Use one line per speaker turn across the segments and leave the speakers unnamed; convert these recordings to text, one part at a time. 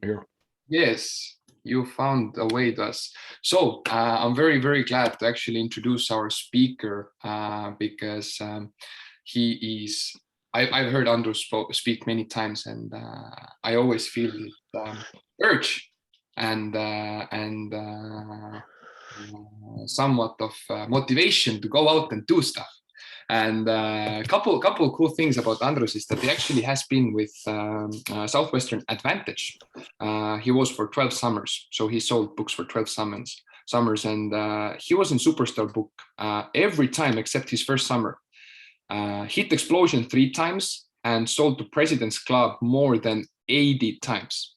Here.
Yes, you found a way to us. So I'm very, very glad to actually introduce our speaker because he is, I've heard Andrus speak many times, and I always feel this urge and somewhat of motivation to go out and do stuff. And a couple cool things about Andrus is that he actually has been with Southwestern Advantage. He was for 12 summers, so he sold books for 12 summers, and he was in Superstar book every time except his first summer. Hit Explosion 3 times and sold to President's Club more than 80 times.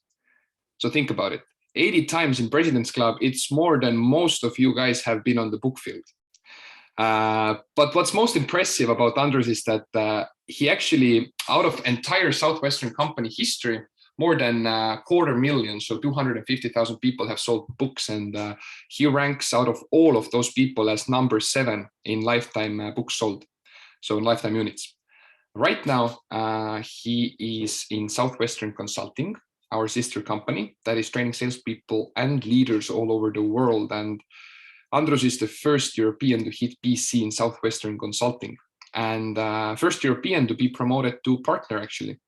So think about it. 80 times in President's Club, it's more than most of you guys have been on the book field. But what's most impressive about Andrus is that he actually, out of entire Southwestern company history, more than 250,000, so 250,000 people have sold books, and he ranks out of all of those people as number 7 in lifetime books sold, so in lifetime units. Right now, he is in Southwestern Consulting, our sister company that is training salespeople and leaders all over the world. And Andrus is the first European to hit PC in Southwestern Consulting, and first European to be promoted to partner, actually.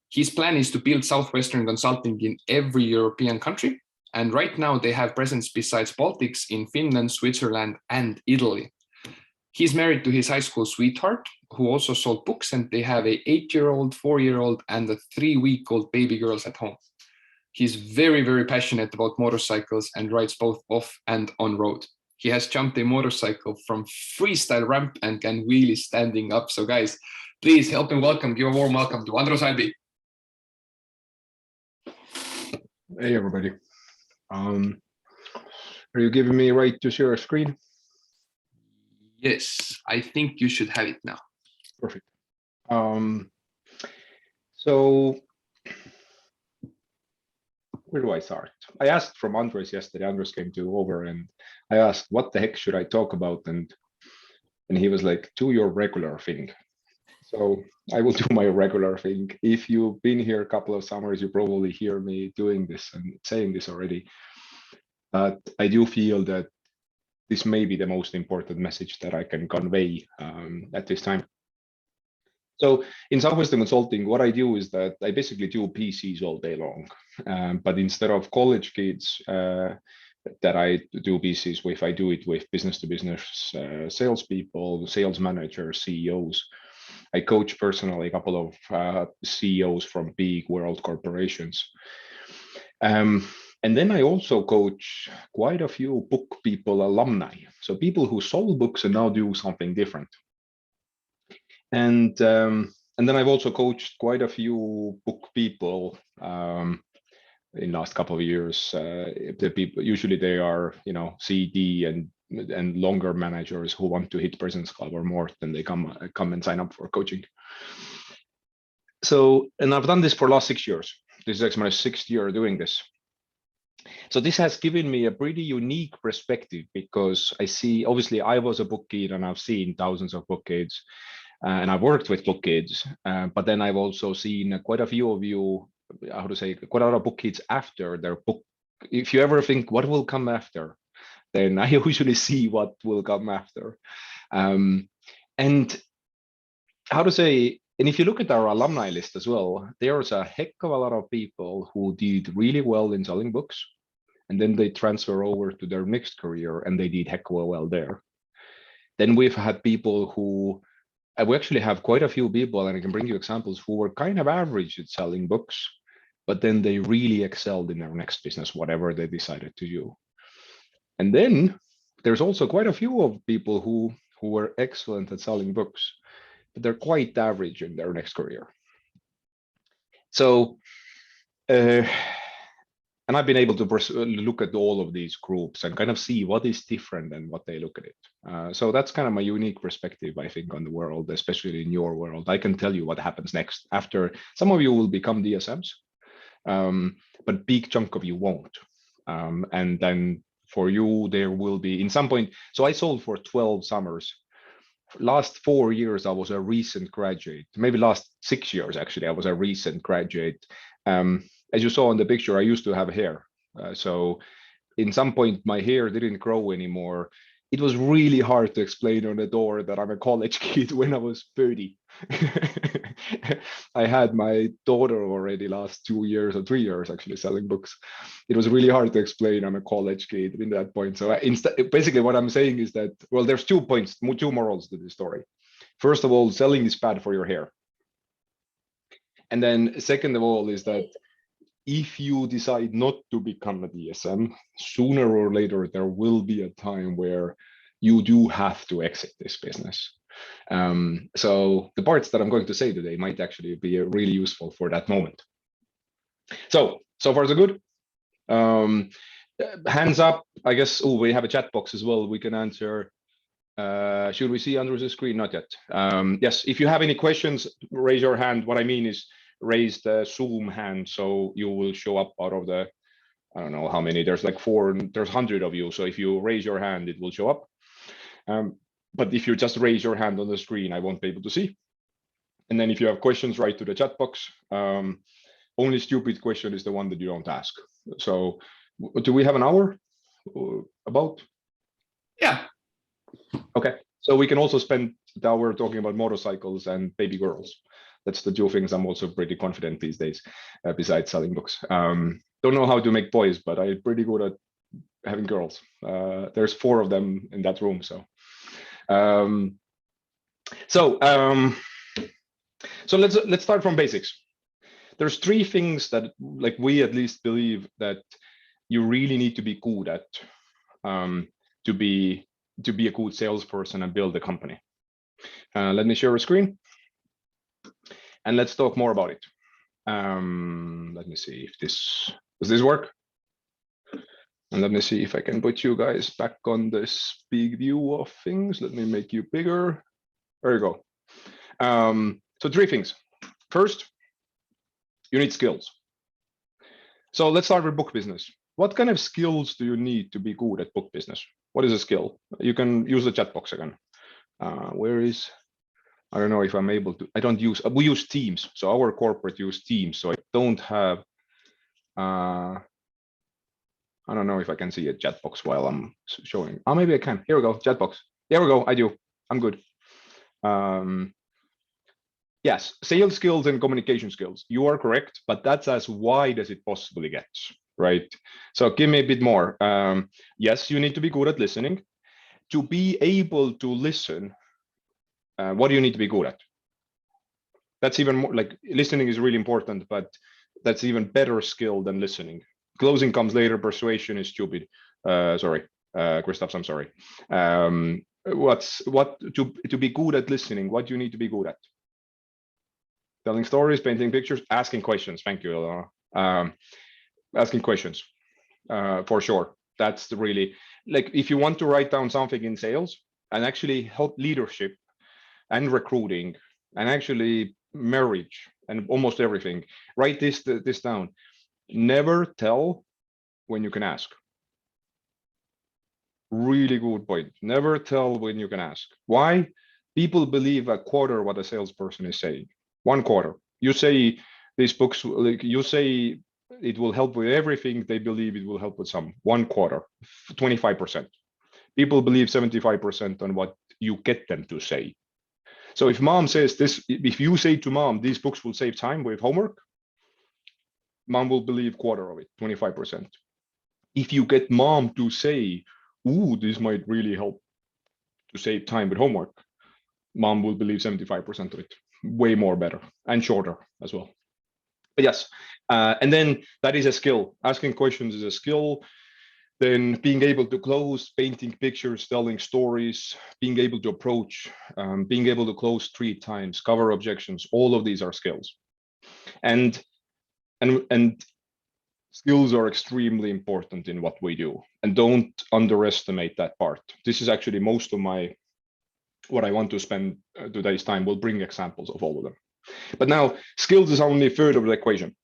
His plan is to build Southwestern Consulting in every European country, and right now they have presence besides Baltics in Finland, Switzerland, and Italy. He's married to his high school sweetheart, who also sold books, and they have a 8-year-old, 4-year-old, and a 3-week-old baby girls at home. He's very, very passionate about motorcycles and rides both off and on road. He has jumped a motorcycle from freestyle ramp and can wheelie standing up. So guys, please help him welcome, give a warm welcome to Andrus Albi.
Hey, everybody. Are you giving me a right to share a screen?
Yes, I think you should have it now.
Perfect. So where do I start? I asked from Andrus yesterday. Andrus came over, and I asked, what the heck should I talk about? And he was like, do your regular thing. So I will do my regular thing. If you've been here a couple of summers, you probably hear me doing this and saying this already. But I do feel that this may be the most important message that I can convey at this time. So in Southwestern Consulting, what I do is that I basically do PCs all day long. But instead of college kids that I do PCs with, I do it with business-to-business salespeople, sales managers, CEOs. I coach personally a couple of CEOs from big world corporations. And then I also coach quite a few book people, alumni. So people who sold books and now do something different. And then I've also coached quite a few book people in last couple of years. The people, usually they are, CD and longer managers who want to hit President's Club or more, then they come and sign up for coaching. So, and I've done this for the last 6 years. This is actually my 6th year doing this. So this has given me a pretty unique perspective, because I see, obviously I was a book kid and I've seen thousands of book kids and I've worked with book kids, but then I've also seen quite a few of you, quite a lot of book kids after their book. If you ever think what will come after, then I usually see what will come after. And if you look at our alumni list as well, there's a heck of a lot of people who did really well in selling books, and then they transfer over to their next career and they did heck well there. Then we've had people who, we actually have quite a few people, and I can bring you examples, who were kind of average at selling books, but then they really excelled in their next business, whatever they decided to do. And then there's also quite a few of people who were excellent at selling books, but they're quite average in their next career. So, and I've been able to look at all of these groups and kind of see what is different and what they look at it. So that's kind of my unique perspective, I think, on the world, especially in your world. I can tell you what happens next. After, some of you will become DSMs, but big chunk of you won't. And then for you, there will be in some point. So I sold for 12 summers. Last 4 years, I was a recent graduate. Maybe last 6 years, actually, I was a recent graduate. as you saw in the picture, I used to have hair. So in some point, my hair didn't grow anymore. It was really hard to explain on the door that I'm a college kid when I was 30. I had my daughter already last 2 years or 3 years actually selling books. It was really hard to explain I'm a college kid in that point. So basically what I'm saying is that, well, there's 2 points, 2 morals to the story. First of all, selling is bad for your hair. And then second of all is that if you decide not to become a DSM, sooner or later, there will be a time where you do have to exit this business. So the parts that I'm going to say today might actually be really useful for that moment. So far so good. Hands up, I guess. Oh, we have a chat box as well. We can answer. Should we see Andrew's screen? Not yet. Yes, if you have any questions, raise your hand. What I mean is raise the Zoom hand, so you will show up out of the, I don't know how many, there's like 4, there's 100 of you. So if you raise your hand, it will show up. But if you just raise your hand on the screen, I won't be able to see. And then if you have questions, write to the chat box. Only stupid question is the one that you don't ask. So do we have an hour about?
Yeah.
Okay. So we can also spend the hour talking about motorcycles and baby girls. That's the 2 things I'm also pretty confident these days, besides selling books. Don't know how to make boys, but I'm pretty good at having girls. There's 4 of them in that room. So let's start from basics. There's 3 things that, like, we at least believe that you really need to be good at to be a good salesperson and build a company. Let me share a screen and let's talk more about it. Let me see if does this work? And let me see if I can put you guys back on this big view of things. Let me make you bigger. There you go. So 3 things. First, you need skills. So let's start with book business. What kind of skills do you need to be good at book business? What is a skill? You can use the chat box again. Where is, I don't know if I'm able to, I don't use, we use Teams. So our corporate use Teams. So I don't have, I don't know if I can see a chat box while I'm showing. Oh, maybe I can. Here we go, chat box. There we go, I do, I'm good. Yes, sales skills and communication skills. You are correct, but that's as wide as it possibly gets, right? So give me a bit more. Yes, you need to be good at listening. To be able to listen, what do you need to be good at? That's even more, like, listening is really important, but that's even better skill than listening. Closing comes later, persuasion is stupid. Sorry, Christoph, I'm sorry. To be good at listening, what do you need to be good at? Telling stories, painting pictures, asking questions. Thank you, Eleanor. Asking questions, for sure. That's really, like, if you want to write down something in sales and actually help leadership and recruiting and actually marriage and almost everything, write this down. Never tell when you can ask. Really good point. Never tell when you can ask. Why? People believe a quarter what a salesperson is saying. 1/4. You say these books, like, you say it will help with everything, they believe it will help with some. 1/4, 25%. People believe 75% on what you get them to say. So if mom says this, if you say to mom, these books will save time with homework, mom will believe 1/4 of it, 25%. If you get mom to say, ooh, this might really help to save time with homework, mom will believe 75% of it. Way more better and shorter as well. But yes, and then that is a skill. Asking questions is a skill. Then being able to close, painting pictures, telling stories, being able to approach, being able to close 3 times, cover objections, all of these are skills. And skills are extremely important in what we do. And don't underestimate that part. This is actually most of what I want to spend today's time. Will bring examples of all of them. But now, skills is only a third of the equation.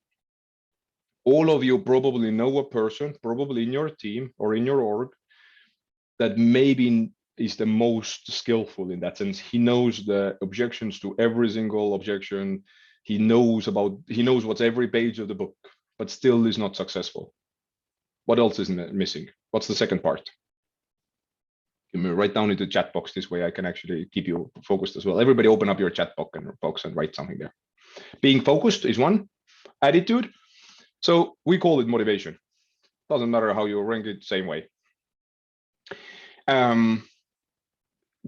All of you probably know a person, probably in your team or in your org, that maybe is the most skillful in that sense. He knows the objections to every single objection. He knows what's every page of the book. but still is not successful. What else is missing? What's the second part? You may write down into the chat box. This way I can actually keep you focused as well. Everybody open up your chat box and write something there. Being focused is one. Attitude. So we call it motivation. Doesn't matter how you rank it, same way.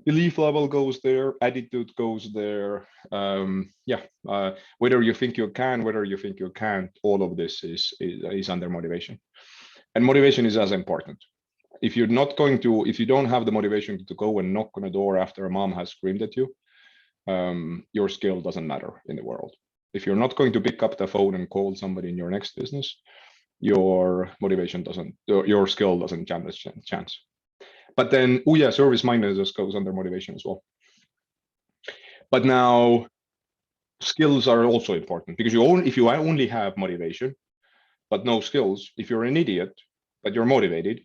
Belief level goes there, attitude goes there. Whether you think you can, whether you think you can't, all of this is under motivation. And motivation is as important. If you're not going to, if you don't have the motivation to go and knock on a door after a mom has screamed at you, your skill doesn't matter in the world. If you're not going to pick up the phone and call somebody in your next business, your motivation doesn't, your skill doesn't stand a chance. But then, oh yeah, service-mindedness goes under motivation as well. But now, skills are also important because if you only have motivation, but no skills, if you're an idiot, but you're motivated,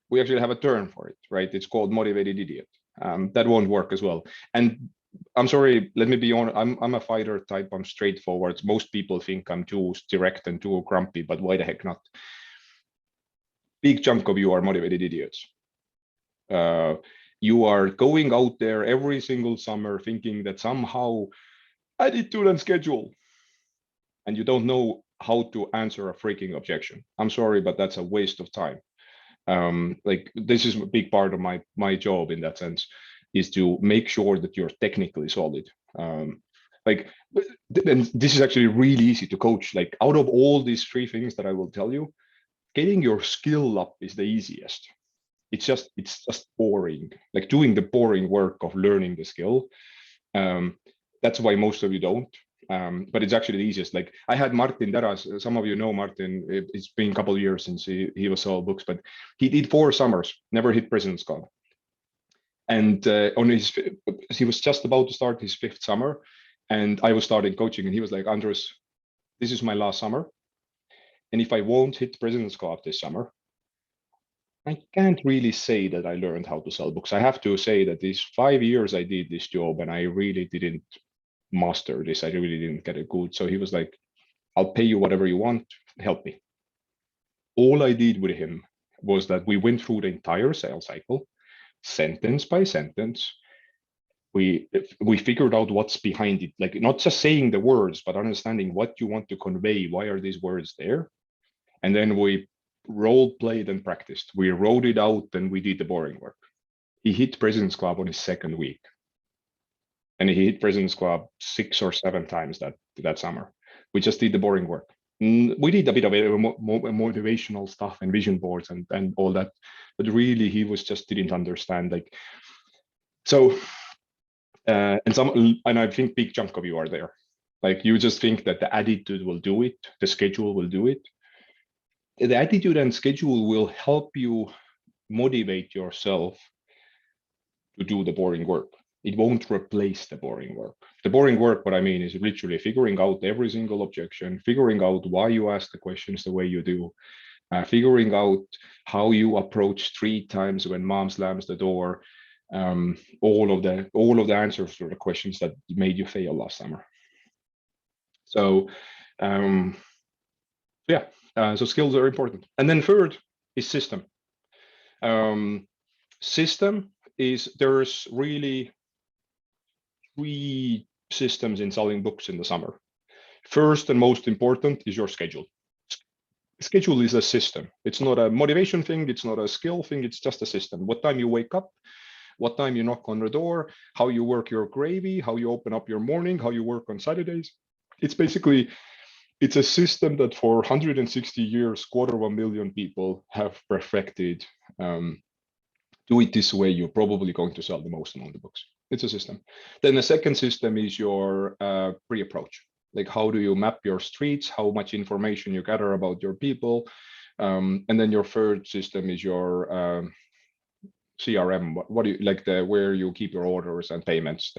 we actually have a term for it, right? It's called motivated idiot. That won't work as well. And I'm sorry, let me be honest, I'm a fighter type, I'm straightforward. Most people think I'm too direct and too grumpy, but why the heck not? Big chunk of you are motivated idiots. You are going out there every single summer thinking that somehow attitude and schedule, and you don't know how to answer a freaking objection. I'm sorry, but that's a waste of time. Like this is a big part of my job in that sense, is to make sure that you're technically solid. And this is actually really easy to coach. Like out of all these three things that I will tell you, getting your skill up is the easiest. It's just boring, like doing the boring work of learning the skill. That's why most of you don't. But it's actually the easiest. Like I had Martin Teras, some of you know Martin, it's been a couple of years since he was sold books, but he did 4 summers, never hit President's Club. And he was just about to start his 5th summer, and I was starting coaching, and he was like, Andres, this is my last summer. And if I won't hit President's Club this summer, I can't really say that I learned how to sell books. I have to say that these 5 years I did this job and I really didn't master this. I really didn't get it good. So he was like, I'll pay you whatever you want, help me. All I did with him was that we went through the entire sales cycle, sentence by sentence. We figured out what's behind it, like not just saying the words, but understanding what you want to convey. Why are these words there? And then we role played and practiced. We wrote it out and we did the boring work. He hit President's Club on his 2nd week. And he hit President's Club 6 or 7 times that summer. We just did the boring work. We did a bit of motivational stuff and vision boards and all that, but really he just didn't understand. Like, so, and I think big chunk of you are there. Like you just think that the attitude will do it, the schedule will do it. The attitude and schedule will help you motivate yourself to do the boring work. It won't replace the boring work. The boring work, what I mean, is literally figuring out every single objection, figuring out why you ask the questions the way you do, figuring out how you approach 3 times when mom slams the door, all of the answers to the questions that made you fail last summer. So, so skills are important. And then third is system. System is, there's really 3 systems in selling books in the summer. First and most important is your schedule. Schedule is a system. It's not a motivation thing. It's not a skill thing. It's just a system. What time you wake up, what time you knock on the door, how you work your gravy, how you open up your morning, how you work on Saturdays. It's basically, it's a system that for 160 years, 250,000 people have perfected. Do it this way, you're probably going to sell the most amount of books. It's a system. Then the second system is your pre-approach. Like how do you map your streets, how much information you gather about your people. And then your third system is your CRM. What do you like, where you keep your orders and payments.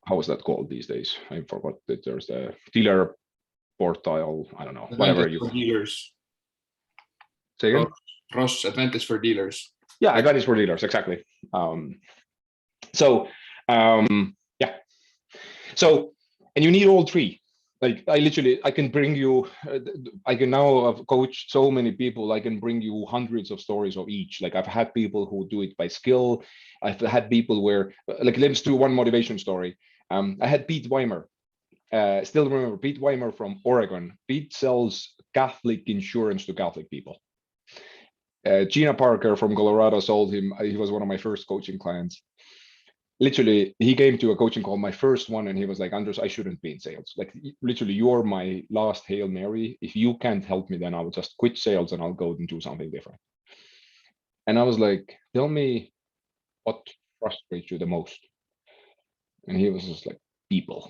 How is that called these days? I forgot that there's the dealer portal. I don't know, whatever you.
Dealers.
Say again?
Ross, Advantage for Dealers.
Yeah, Advantage for Dealers, exactly. Yeah. So, and you need all 3. Like I can bring you, I can now have coached so many people, I can bring you hundreds of stories of each. Like I've had people who do it by skill. I've had people where, like, let's do one motivation story. I had Pete Weimer, still remember Pete Weimer from Oregon. Pete sells Catholic insurance to Catholic people. Gina Parker from Colorado sold him, he was one of my first coaching clients. Literally, he came to a coaching call, my first one, and he was like, Andres, I shouldn't be in sales. Like, literally, you're my last Hail Mary. If you can't help me, then I will just quit sales and I'll go and do something different. And I was like, tell me what frustrates you the most. And he was just like, people.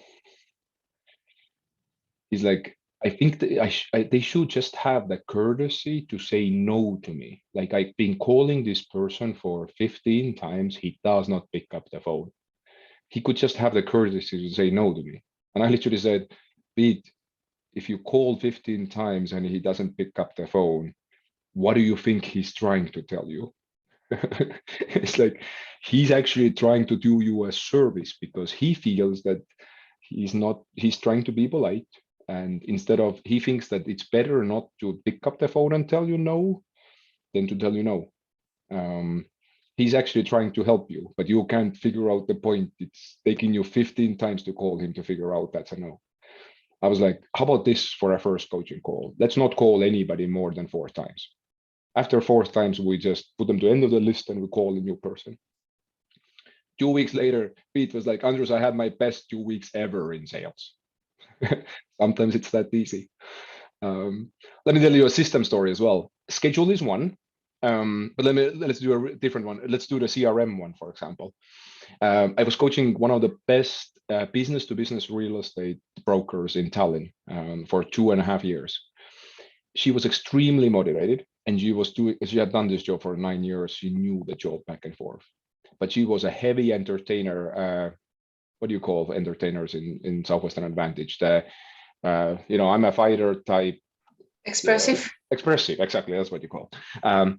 He's like, I think that they should just have the courtesy to say no to me. Like, I've been calling this person for 15 times. He does not pick up the phone. He could just have the courtesy to say no to me. And I literally said, Pete, if you call 15 times and he doesn't pick up the phone, what do you think he's trying to tell you? It's like he's actually trying to do you a service because he feels that he's trying to be polite. And instead of, he thinks that it's better not to pick up the phone and tell you no than to tell you no. He's actually trying to help you, but you can't figure out the point. It's taking you 15 times to call him to figure out that's a no. I was like, how about this for our first coaching call? Let's not call anybody more than 4 times. After 4 times, we just put them to the end of the list and we call a new person. 2 weeks later, Pete was like, Andres, I had my best 2 weeks ever in sales. Sometimes it's that easy. Let me tell you a system story as well. Schedule is one, but let's do a different one. Let's do the CRM one, for example. I was coaching one of the best business-to-business real estate brokers in Tallinn for 2.5 years. She was extremely motivated, and she had done this job for 9 years. She knew the job back and forth, but she was a heavy entertainer. What do you call entertainers in Southwestern Advantage? I'm a fighter type.
Expressive.
Expressive, exactly. That's what you call.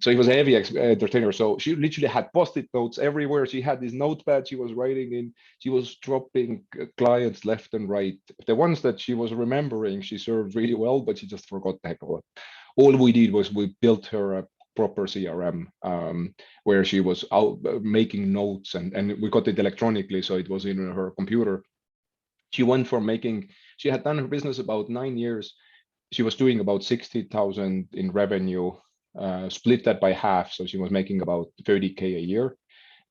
So he was a heavy entertainer. So she literally had post-it notes everywhere. She had this notepad she was writing in. She was dropping clients left and right. The ones that she was remembering, she served really well, but she just forgot the heck of it. All we did was we built her a proper CRM where she was out making notes, and we got it electronically, so it was in her computer. She went from she had done her business about 9 years. She was doing about 60,000 in revenue, split that by half. So she was making about 30K a year.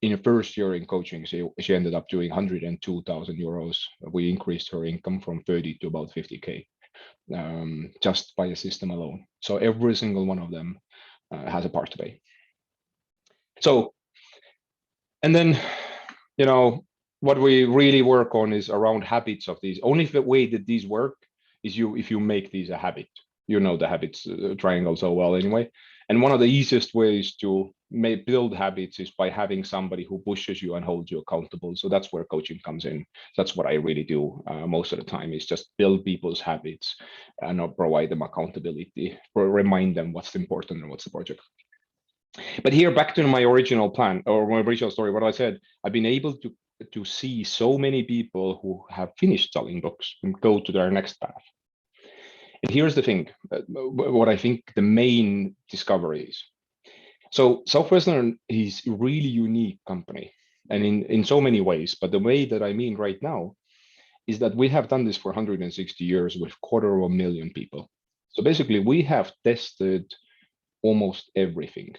In her first year in coaching, she ended up doing 102,000 euros. We increased her income from 30 to about 50K just by a system alone. So every single one of them has a part to play. So, and then, what we really work on is around habits of these. Only the way that these work is if you make these a habit. You know the habits triangle so well anyway. And one of the easiest ways to build habits is by having somebody who pushes you and holds you accountable. So that's where coaching comes in. That's what I really do most of the time, is just build people's habits and provide them accountability, remind them what's important and what's the project. But here, back to my original plan or my original story, what I said, I've been able to see so many people who have finished selling books and go to their next path. And here's the thing, what I think the main discovery is. So Southwestern is a really unique company, and in so many ways, but the way that I mean right now is that we have done this for 160 years with 250,000 people. So basically we have tested almost everything,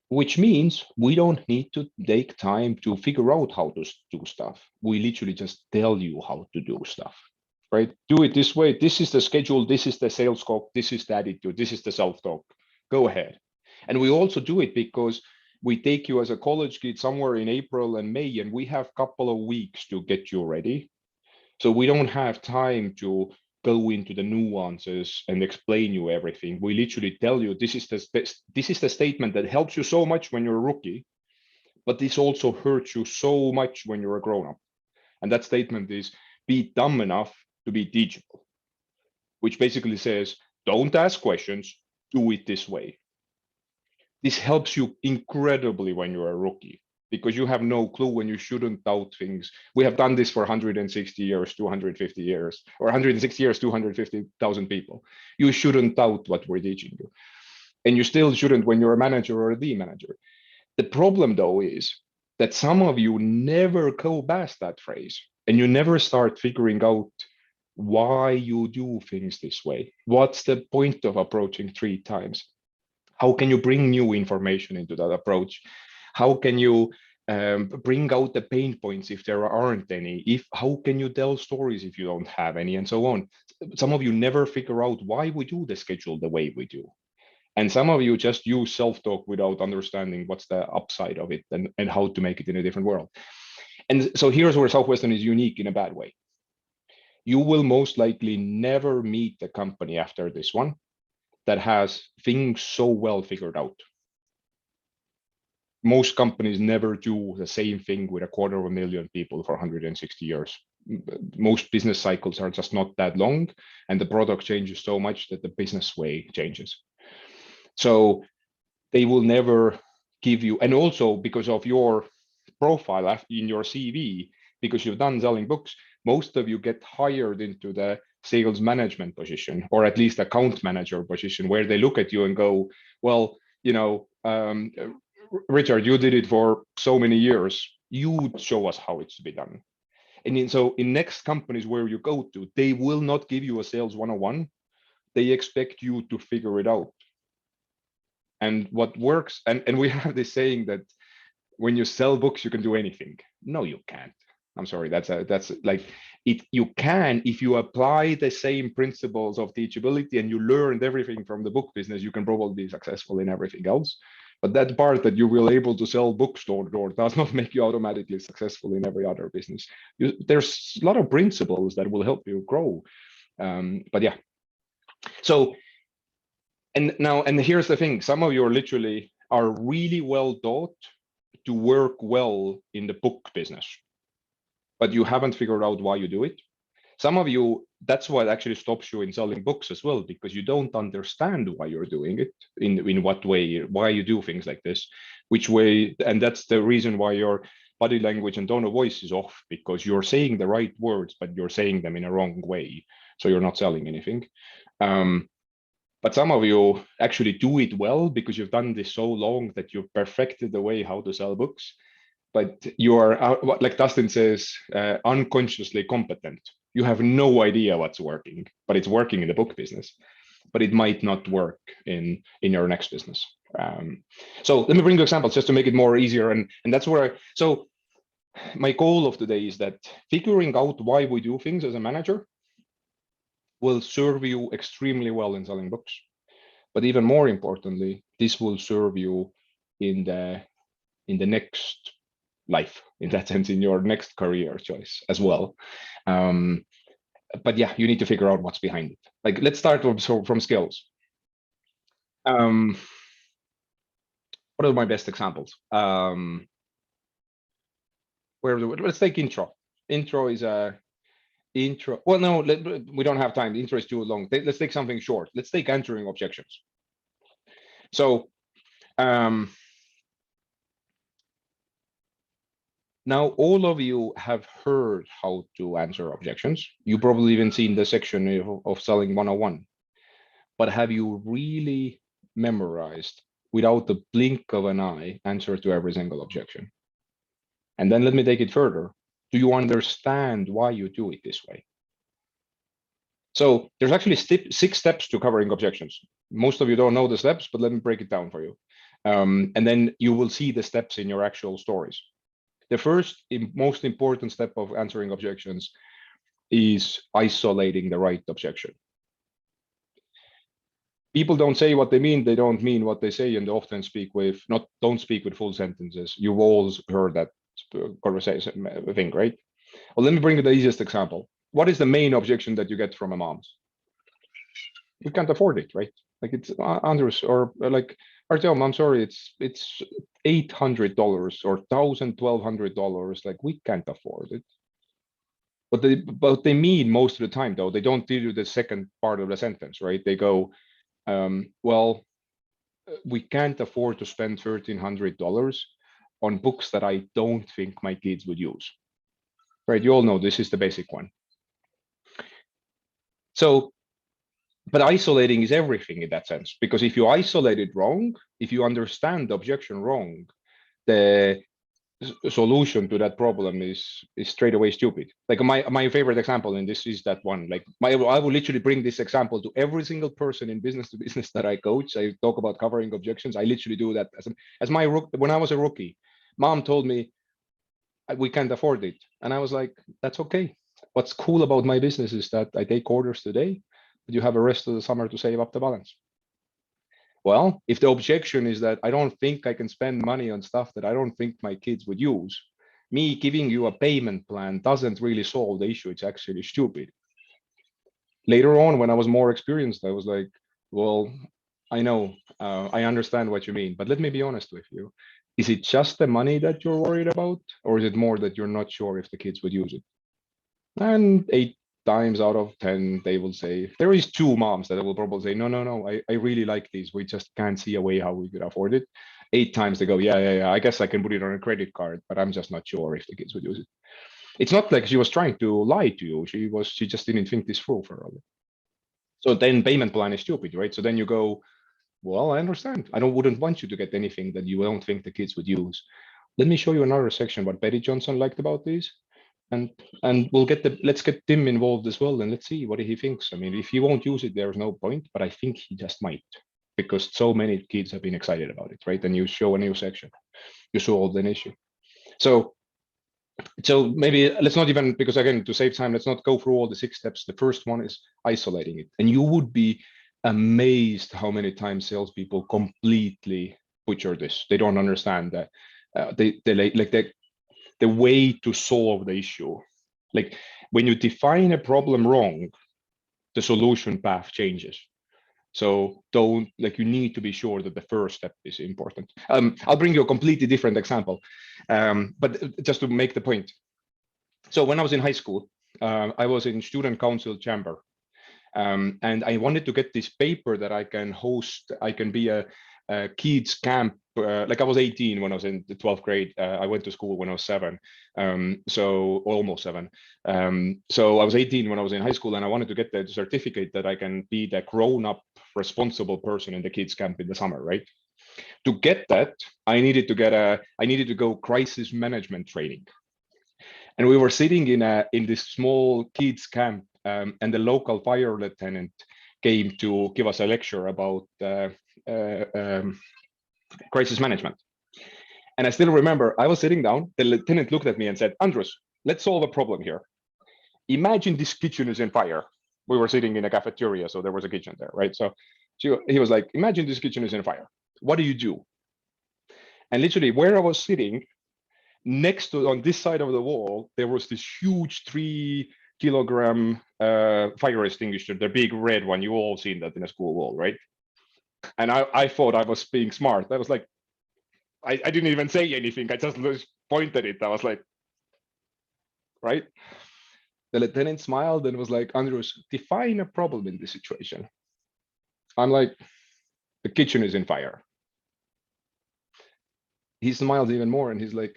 which means we don't need to take time to figure out how to do stuff. We literally just tell you how to do stuff, right? Do it this way. This is the schedule. This is the sales scope. This is the attitude. This is the self-talk. Go ahead. And we also do it because we take you as a college kid somewhere in April and May, and we have a couple of weeks to get you ready. So we don't have time to go into the nuances and explain you everything. We literally tell you this is the statement that helps you so much when you're a rookie, but this also hurts you so much when you're a grown-up. And that statement is, be dumb enough to be teachable, which basically says, don't ask questions, do it this way. This helps you incredibly when you're a rookie. because you have no clue and you shouldn't doubt things. We have done this for 160 years, 250 years, or 160 years, 250,000 people. You shouldn't doubt what we're teaching you. And you still shouldn't when you're a manager or the manager. The problem, though, is that some of you never go past that phrase and you never start figuring out why you do things this way. What's the point of approaching 3 times? How can you bring new information into that approach? How can you bring out the pain points if there aren't any? How can you tell stories if you don't have any, and so on? Some of you never figure out why we do the schedule the way we do. And some of you just use self-talk without understanding what's the upside of it and how to make it in a different world. And so here's where Southwestern is unique in a bad way. You will most likely never meet a company after this one that has things so well figured out. Most companies never do the same thing with 250,000 people for 160 years. Most business cycles are just not that long, and the product changes so much that the business way changes. So they will never give you, and also because of your profile in your CV, because you've done selling books, most of you get hired into the sales management position, or at least account manager position, where they look at you and go, well, you know, Richard, you did it for so many years. You show us how it's to be done. And so in next companies where you go to, they will not give you a sales 101. They expect you to figure it out. And what works, and we have this saying that when you sell books, you can do anything. No, you can't. I'm sorry, that's like it. You can, if you apply the same principles of teachability and you learned everything from the book business, you can probably be successful in everything else. But that part that you will able to sell books door to door does not make you automatically successful in every other business. There's a lot of principles that will help you grow. But yeah, so and here's the thing: some of you are literally are really well taught to work well in the book business, but you haven't figured out why you do it. Some of you, that's what actually stops you in selling books as well, because you don't understand why you're doing it, in what way, why you do things like this, which way, and that's the reason why your body language and tone of voice is off, because you're saying the right words, but you're saying them in a wrong way, so you're not selling anything. But some of you actually do it well because you've done this so long that you've perfected the way how to sell books, but you are, like Dustin says, unconsciously competent. You have no idea what's working, but it's working in the book business, but it might not work in your next business. So let me bring you examples just to make it more easier. And that's where so my goal of today is that figuring out why we do things as a manager will serve you extremely well in selling books. But even more importantly, this will serve you in the next life, in that sense, in your next career choice as well. But yeah, you need to figure out what's behind it. Like, let's start from skills. What are my best examples? Let's take intro. Intro is a intro. Well, no, we don't have time. The intro is too long. Let's take something short. Let's take answering objections. So now all of you have heard how to answer objections. You probably even seen the section of selling 101. But have you really memorized, without the blink of an eye, answer to every single objection? And then let me take it further. Do you understand why you do it this way? So there's actually 6 steps to covering objections. Most of you don't know the steps, but let me break it down for you. And then you will see the steps in your actual stories. The first most important step of answering objections is isolating the right objection. People don't say what they mean, they don't mean what they say, and they often don't speak with full sentences. You've all heard that conversation thing, right? Well, let me bring you the easiest example. What is the main objection that you get from a mom? We can't afford it, right? Like, it's Andres, or like, Artyom, I'm sorry, it's $800 or $1,200. Like, we can't afford it. But they mean most of the time, though, they don't do the second part of the sentence, right? They go, well, we can't afford to spend $1,300, on books that I don't think my kids would use. Right? You all know this is the basic one. So, but isolating is everything in that sense, because if you isolate it wrong, if you understand the objection wrong, the solution to that problem is straight away stupid. Like my favorite example in this is that one. Like I will literally bring this example to every single person in business to business that I coach. I talk about covering objections. I literally do that as my when I was a rookie. Mom told me we can't afford it, and I was like, that's okay. What's cool about my business is that I take orders today, but you have the rest of the summer to save up the balance. Well, if the objection is that I don't think I can spend money on stuff that I don't think my kids would use, me giving you a payment plan doesn't really solve the issue. It's actually stupid. Later on, when I was more experienced, I was like, well, I know, I understand what you mean, but let me be honest with you. Is it just the money that you're worried about, or is it more that you're not sure if the kids would use it? And 8 times out of 10, they will say, there is 2 moms that will probably say, no, I really like these. We just can't see a way how we could afford it. 8 times they go, yeah, I guess I can put it on a credit card, but I'm just not sure if the kids would use it. It's not like she was trying to lie to you. She just didn't think this through for her. So then payment plan is stupid, right? So then you go, well, I understand. Wouldn't want you to get anything that you don't think the kids would use. Let me show you another section what Betty Johnson liked about these. And let's get Tim involved as well, and let's see what he thinks. I mean, if he won't use it, there's no point, but I think he just might, because so many kids have been excited about it, right? And you show a new section, you solve an issue. So maybe let's not even, because again, to save time, let's not go through all the 6 steps. The first one is isolating it, and you would be amazed how many times salespeople completely butcher this. They don't understand that the way to solve the issue. Like when you define a problem wrong, the solution path changes. So you need to be sure that the first step is important. I'll bring you a completely different example, but just to make the point. So when I was in high school, I was in student council chamber, and I wanted to get this paper that I can host. I can be a kids camp. Like I was 18 when I was in the 12th grade. I went to school when I was 7, so almost 7. So I was 18 when I was in high school, and I wanted to get the certificate that I can be the grown-up, responsible person in the kids camp in the summer, right? To get that, I needed to go crisis management training, and we were sitting in this small kids camp, and the local fire lieutenant came to give us a lecture about crisis management. And I still remember I was sitting down, the lieutenant looked at me and said, Andrus, let's solve a problem here. Imagine this kitchen is in fire. We were sitting in a cafeteria, so there was a kitchen there, right? So he was like, imagine this kitchen is in fire. What do you do? And literally where I was sitting, next to, on this side of the wall, there was this huge 3-kilogram fire extinguisher, the big red one. You all seen that in a school wall, right? And I thought I was being smart. I was like, I didn't even say anything. I just pointed it. I was like, right? The lieutenant smiled and was like, Andrus, define a problem in this situation. I'm like, the kitchen is in fire. He smiled even more and he's like,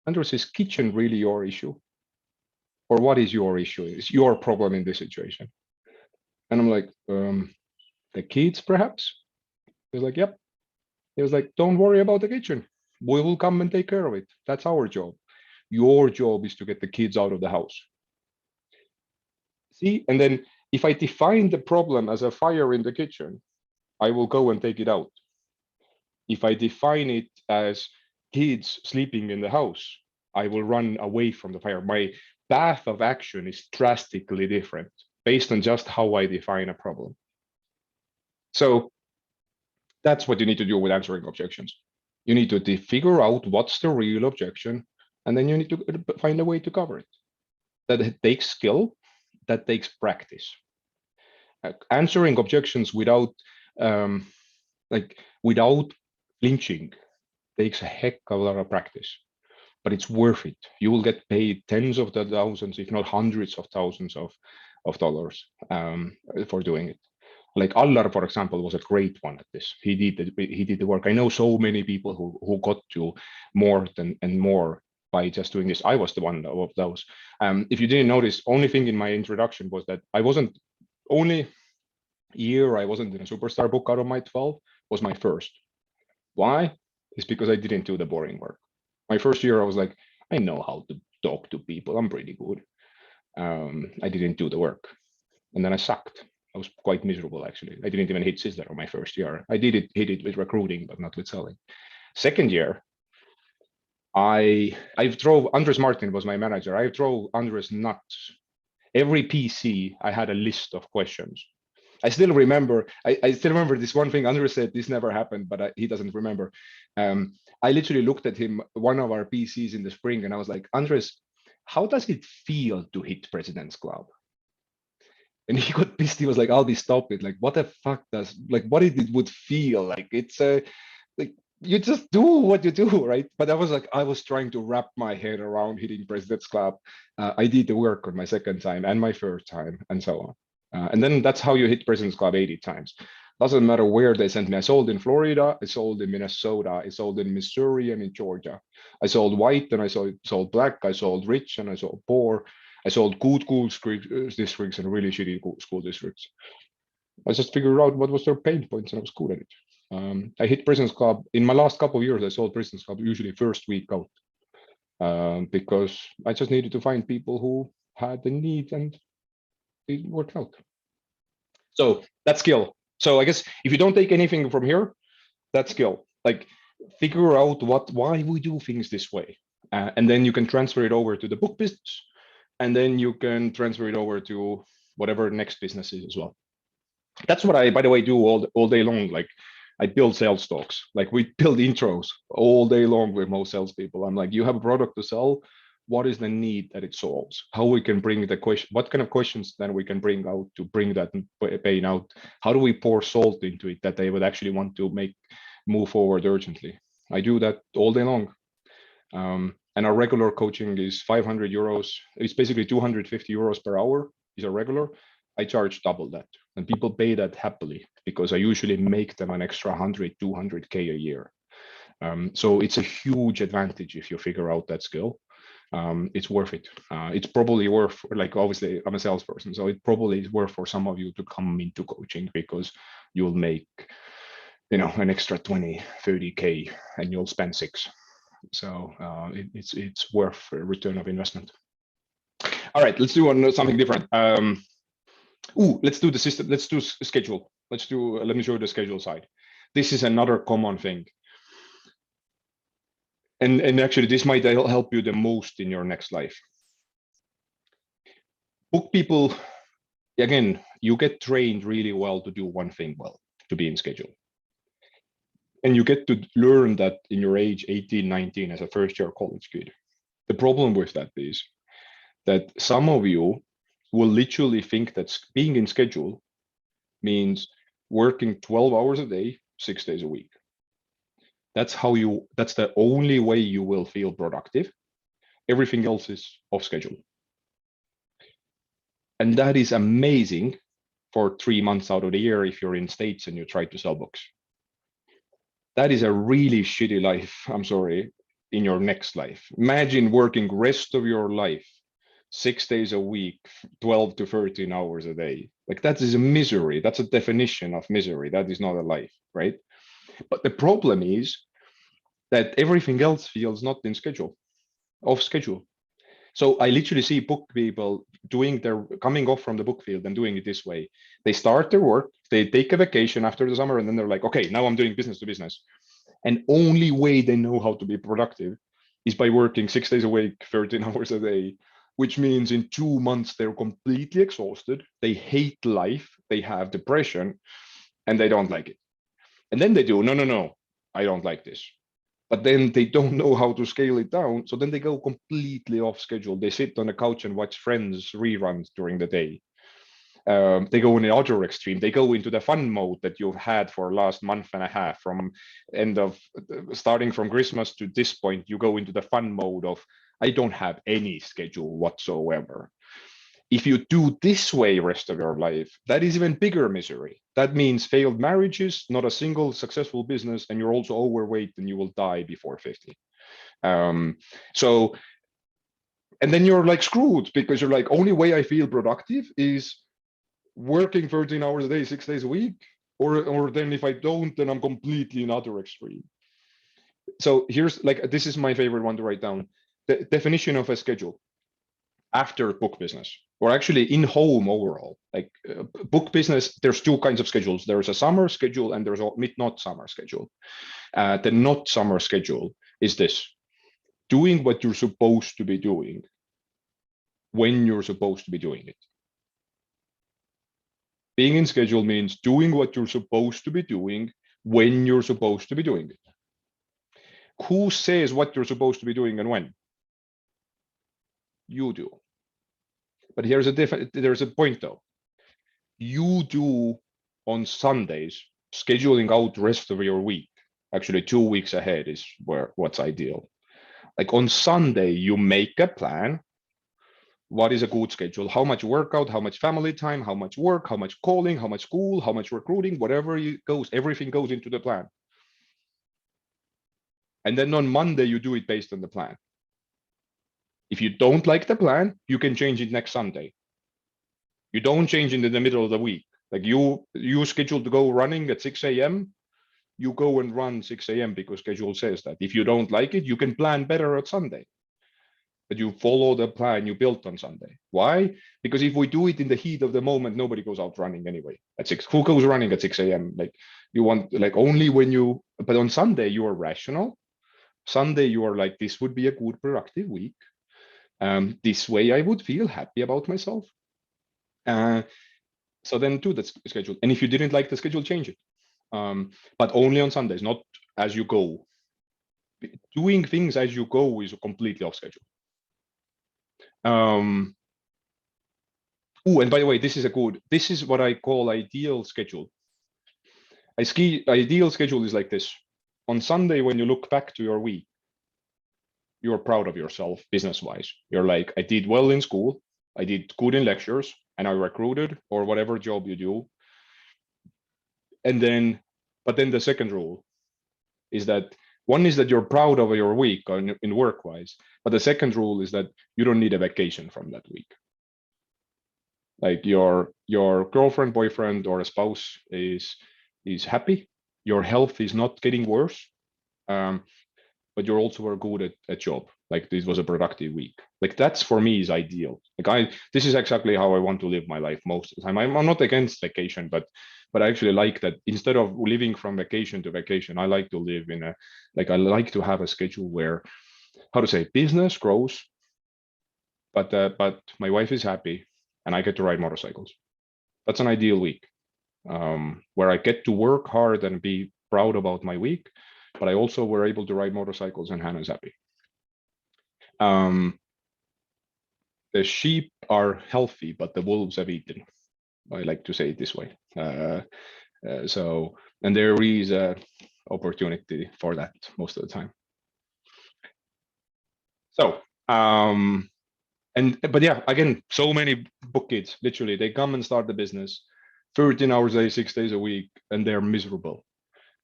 Andrus, is kitchen really your issue? Or what is your issue? Is your problem in this situation? And I'm like, the kids perhaps? He's like, yep. He was like, don't worry about the kitchen. We will come and take care of it. That's our job. Your job is to get the kids out of the house. See, and then if I define the problem as a fire in the kitchen, I will go and take it out. If I define it as kids sleeping in the house, I will run away from the fire. My path of action is drastically different based on just how I define a problem. So that's what you need to do with answering objections. You need to figure out what's the real objection, and then you need to find a way to cover it. That takes skill, that takes practice. Answering objections without without flinching takes a heck of a lot of practice, but it's worth it. You will get paid tens of thousands, if not hundreds of thousands of dollars for doing it. Like Allar, for example, was a great one at this. He did the work. I know so many people who got to more and more by just doing this. I was the one of those. If you didn't notice, only thing in my introduction was that I wasn't only year I wasn't in a superstar book out of my 12 was my first. Why? It's because I didn't do the boring work. My first year, I was like, I know how to talk to people. I'm pretty good. I didn't do the work, and then I sucked. I was quite miserable actually. I didn't even hit Sizzler on my first year. I hit it with recruiting, but not with selling. Second year, I drove Andres Martin was my manager. I drove Andres nuts. Every PC, I had a list of questions. I still remember. I still remember this one thing. Andres said this never happened, but he doesn't remember. I literally looked at him, one of our PCs in the spring, and I was like, Andres, how does it feel to hit President's Club? And he got pissed. He was like, Aldi, stop it. Like, what the fuck does, like, what it would feel like? It's like, you just do what you do, right? But I was like, I was trying to wrap my head around hitting President's Club. I did the work on my second time and my third time and so on. And then that's how you hit President's Club 80 times. Doesn't matter where they sent me. I sold in Florida, I sold in Minnesota, I sold in Missouri and in Georgia. I sold white and I sold black, I sold rich and I sold poor. I sold good school districts and really shitty school districts. I just figured out what was their pain points and I was good at it. I hit President's Club in my last couple of years. I sold President's Club usually first week out because I just needed to find people who had the need and it worked out. So that's skill. So I guess if you don't take anything from here, that's skill. Like figure out why we do things this way, and then you can transfer it over to the book business, and then you can transfer it over to whatever next business is as well. That's what I, by the way, do all day long. Like I build sales talks. Like we build intros all day long with most salespeople. I'm like, you have a product to sell. What is the need that it solves? How we can bring the question? What kind of questions then we can bring out to bring that pain out? How do we pour salt into it that they would actually want to move forward urgently? I do that all day long. And our regular coaching is 500 euros. It's basically 250 euros per hour is a regular. I charge double that and people pay that happily because I usually make them an extra 100, 200K a year. So it's a huge advantage if you figure out that skill. It's worth it. It's probably worth, like obviously I'm a salesperson, so it probably is worth for some of you to come into coaching because you'll make, an extra 20, 30K and you'll spend 6. So it's worth a return of investment. All right, let's do something different. Let's do the system. Let's do schedule. Let me show you the schedule side. This is another common thing. And actually, this might help you the most in your next life. Book people, again, you get trained really well to do one thing well, to be in schedule. And you get to learn that in your age 18, 19 as a first-year college kid. The problem with that is that some of you will literally think that being in schedule means working 12 hours a day, 6 days a week. That's the only way you will feel productive. Everything else is off schedule. And that is amazing for 3 months out of the year if you're in States and you try to sell books. That is a really shitty life, I'm sorry, in your next life. Imagine working rest of your life 6 days a week, 12 to 13 hours a day. Like that is a misery. That's a definition of misery. That is not a life, right? But the problem is that everything else feels not in schedule, off schedule. So I literally see book people coming off from the book field and doing it this way. They start their work, they take a vacation after the summer, and then they're like, okay, now I'm doing business to business. And only way they know how to be productive is by working 6 days a week, 13 hours a day, which means in 2 months, they're completely exhausted. They hate life, they have depression, and they don't like it. And then they do, no, I don't like this. But then they don't know how to scale it down. So then they go completely off schedule. They sit on the couch and watch Friends reruns during the day. They go in the other extreme. They go into the fun mode that you've had for last month and a half. From starting from Christmas to this point, you go into the fun mode of, I don't have any schedule whatsoever. If you do this way rest of your life, that is even bigger misery. That means failed marriages, not a single successful business, and you're also overweight and you will die before 50. So, and then you're like screwed because you're like, only way I feel productive is working 13 hours a day, 6 days a week, or then if I don't, then I'm completely another extreme. So here's like, this is my favorite one to write down. The definition of a schedule after book business, or actually in home overall. Like book business, there's two kinds of schedules. There's a summer schedule and there's a not summer schedule. The not summer schedule is this: doing what you're supposed to be doing when you're supposed to be doing it. Being in schedule means doing what you're supposed to be doing when you're supposed to be doing it. Who says what you're supposed to be doing and when? You do. But there's a point though. You do on Sundays, scheduling out rest of your week. Actually, 2 weeks ahead is what's ideal. Like on Sunday, you make a plan. What is a good schedule? How much workout, how much family time, how much work, how much calling, how much school, how much recruiting, whatever it goes, everything goes into the plan. And then on Monday, you do it based on the plan. If you don't like the plan, you can change it next Sunday. You don't change it in the middle of the week. Like you scheduled to go running at 6 a.m., you go and run 6 a.m. because schedule says that. If you don't like it, you can plan better at Sunday. But you follow the plan you built on Sunday. Why? Because if we do it in the heat of the moment, nobody goes out running anyway at 6. Who goes running at 6 a.m.? Like you want, like only when you, but on Sunday, you are rational. Sunday, you are like, this would be a good productive week. This way I would feel happy about myself. So then do that schedule. And if you didn't like the schedule, change it. But only on Sundays, not as you go. Doing things as you go is completely off schedule. Oh, and by the way, this is what I call ideal schedule. Ideal schedule is like this. On Sunday, when you look back to your week, you're proud of yourself business-wise. You're like, I did well in school, I did good in lectures, and I recruited or whatever job you do. And then, but then the second rule is that one is that you're proud of your week in work-wise, but the second rule is that you don't need a vacation from that week. Like your girlfriend, boyfriend, or a spouse is happy, your health is not getting worse, but you're also good at job. Like this was a productive week. Like that's for me is ideal. Like this is exactly how I want to live my life most of the time. I'm not against vacation, but I actually like that instead of living from vacation to vacation, I like to live in I like to have a schedule where, how to say, business grows, but my wife is happy and I get to ride motorcycles. That's an ideal week, where I get to work hard and be proud about my week, but I also were able to ride motorcycles and Hannah's happy. The sheep are healthy, but the wolves have eaten. I like to say it this way. So, and there is a opportunity for that most of the time. So, but yeah, again, so many book kids, literally, they come and start the business 13 hours a day, 6 days a week, and they're miserable.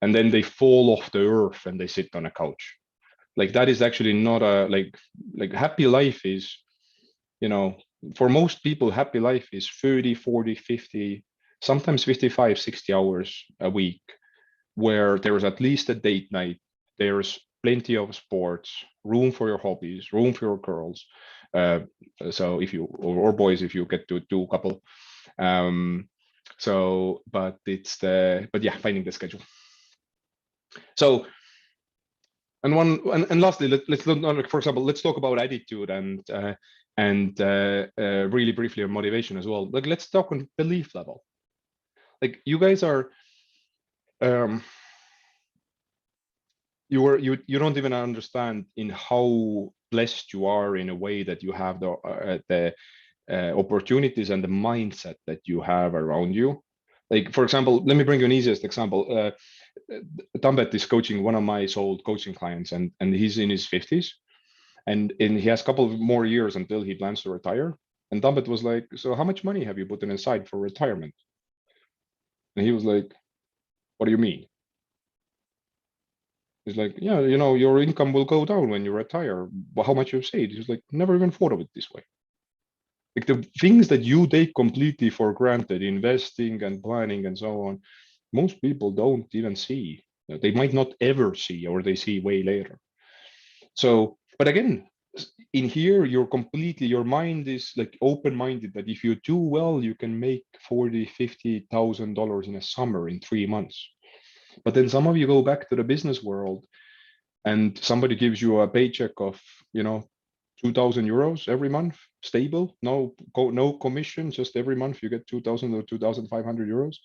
And then they fall off the earth and they sit on a couch. Like that is actually not a, like happy life is, you know, for most people, happy life is 30, 40, 50, sometimes 55, 60 hours a week, where there's at least a date night, there's plenty of sports, room for your hobbies, room for your girls. So if you, or boys, if you get to do a couple. So, but yeah, finding the schedule. So, and lastly, let's look, for example, let's talk about attitude and really briefly on motivation as well. Like, let's talk on belief level. Like you guys are, you don't even understand in how blessed you are in a way that you have the opportunities and the mindset that you have around you. Like, for example, let me bring you an easiest example. Tambet is coaching one of my sold coaching clients, and he's in his 50s, and he has a couple of more years until he plans to retire. And Tambet was like, so how much money have you put in aside for retirement? And he was like, what do you mean? He's like, yeah, you know, your income will go down when you retire. But how much you've saved? He's like, never even thought of it this way. Like the things that you take completely for granted, investing and planning and so on, most people don't even see. They might not ever see, or they see way later. So, but again, in here, you're completely, your mind is like open-minded that if you do well, you can make 40, $50,000 in a summer in 3 months. But then some of you go back to the business world and somebody gives you a paycheck of, you know, 2,000 euros every month, stable, no commission, just every month you get 2,000 or 2,500 euros.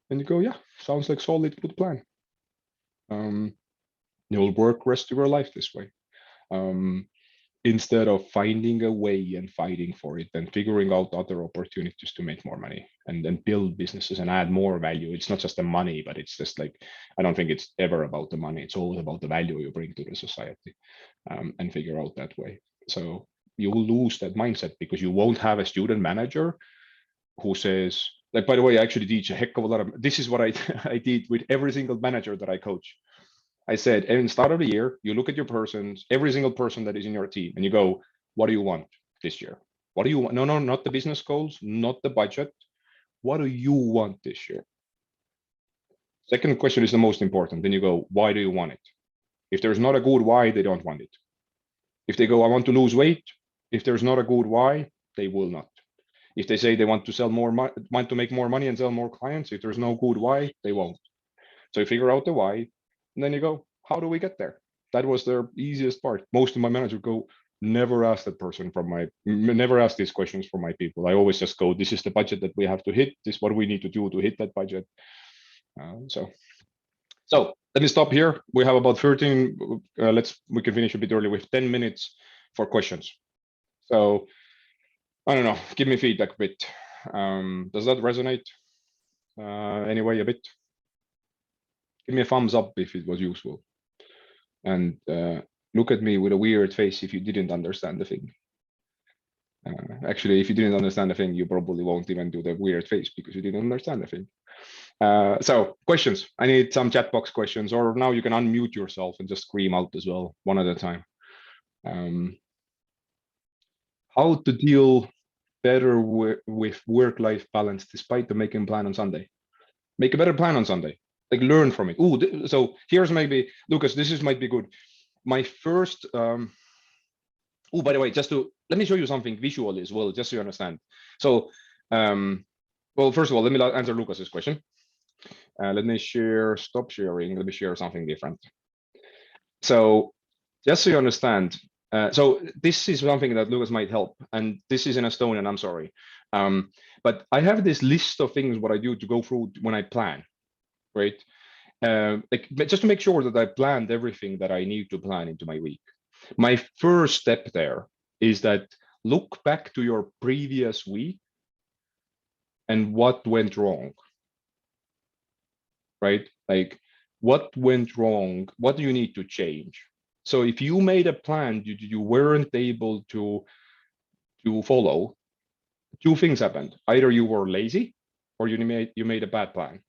And you go, yeah, sounds like solid, good plan. You'll work rest of your life this way. Instead of finding a way and fighting for it and figuring out other opportunities to make more money and then build businesses and add more value. It's not just the money, but it's just like, I don't think it's ever about the money. It's always about the value you bring to the society, and figure out that way. So you will lose that mindset because you won't have a student manager who says, like, by the way, I actually teach a heck of a lot of, this is what I, I did with every single manager that I coach. I said, in the start of the year, you look at your persons, every single person that is in your team, and you go, what do you want this year? What do you want? No, no, not the business goals, not the budget. What do you want this year? Second question is the most important. Then you go, why do you want it? If there's not a good why, they don't want it. If they go, I want to lose weight, if there's not a good why, they will not. If they say they want to sell more, want to make more money and sell more clients, if there's no good why, they won't. So you figure out the why, and then you go, how do we get there? That was the easiest part. Most of my managers go, never ask that person from my, never ask these questions from my people. I always just go, this is the budget that we have to hit. This is what we need to do to hit that budget. So let me stop here. We have about 13. We can finish a bit early with 10 minutes for questions. So I don't know, give me feedback a bit. Does that resonate anyway a bit? Give me a thumbs up if it was useful. And look at me with a weird face if you didn't understand the thing. Actually, if you didn't understand the thing, you probably won't even do the weird face because you didn't understand the thing. So questions, I need some chat box questions, or now you can unmute yourself and just scream out as well, one at a time. How to deal better with work-life balance despite the making plan on Sunday? Make a better plan on Sunday, like learn from it. Oh, so here's maybe, Lucas, this is might be good. My first, oh, by the way, just to, let me show you something visually as well, just so you understand. So, well, first of all, let me answer Lucas's question. Let me share, stop sharing. Let me share something different. So just so you understand, so this is something that Lucas might help, and this is in Estonian, I'm sorry. But I have this list of things what I do to go through when I plan, right? Like just to make sure that I planned everything that I need to plan into my week. My first step there is that look back to your previous week and what went wrong, right? Like what went wrong? What do you need to change? So if you made a plan you weren't able to follow, two things happened. Either you were lazy or you made a bad plan.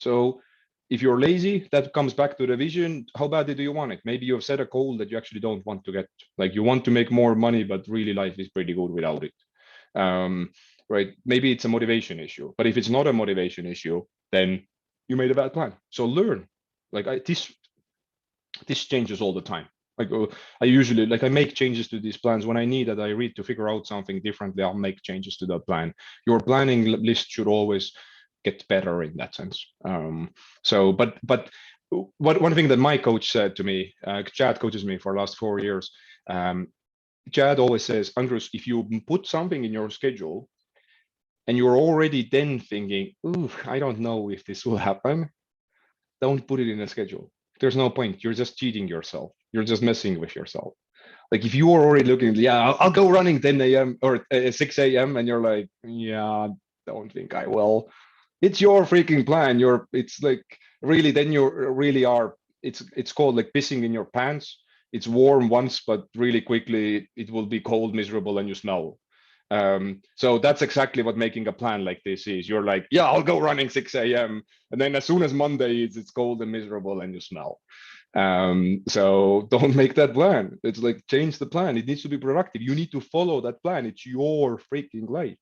So if you're lazy, that comes back to the vision. How badly do you want it? Maybe you've set a goal that you actually don't want to get. Like you want to make more money, but really life is pretty good without it. Right? Maybe it's a motivation issue. But if it's not a motivation issue, then you made a bad plan. So learn. Like this changes all the time. Like I usually, like I make changes to these plans when I need that. I read to figure out something differently. I'll make changes to that plan. Your planning list should always get better in that sense. So, but one thing that my coach said to me, Chad coaches me for the last 4 years. Chad always says, Andrus, if you put something in your schedule and you're already then thinking, ooh, I don't know if this will happen, don't put it in a schedule. There's no point. You're just cheating yourself. You're just messing with yourself. Like if you are already looking, yeah, I'll go running 10 a.m. or 6 a.m. and you're like, yeah, don't think I will. It's your freaking plan. It's like really, then you really are, it's called like pissing in your pants. It's warm once, but really quickly it will be cold, miserable, and you smell. So that's exactly what making a plan like this is. You're like, yeah, I'll go running 6 a.m. And then as soon as Monday is, it's cold and miserable and you smell. So don't make that plan. It's like, change the plan. It needs to be productive. You need to follow that plan. It's your freaking life.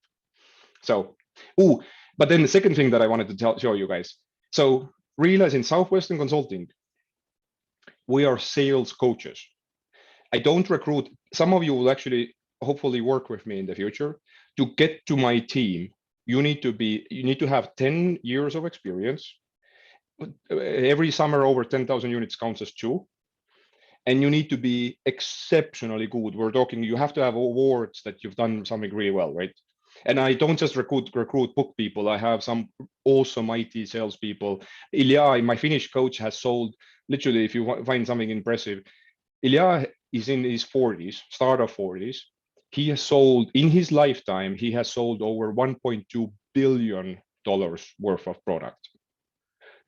So, but then the second thing that I wanted to show you guys. So realize in Southwestern Consulting, we are sales coaches. I don't recruit. Some of you will actually hopefully work with me in the future. To get to my team, you need to have 10 years of experience. Every summer over 10,000 units counts as 2. And you need to be exceptionally good. We're talking, you have to have awards that you've done something really well, right? And I don't just recruit book people. I have some awesome IT salespeople. Ilya, my Finnish coach, has sold, literally, if you find something impressive, Ilya is in his 40s, start of 40s. He has sold, in his lifetime, he has sold over $1.2 billion worth of product.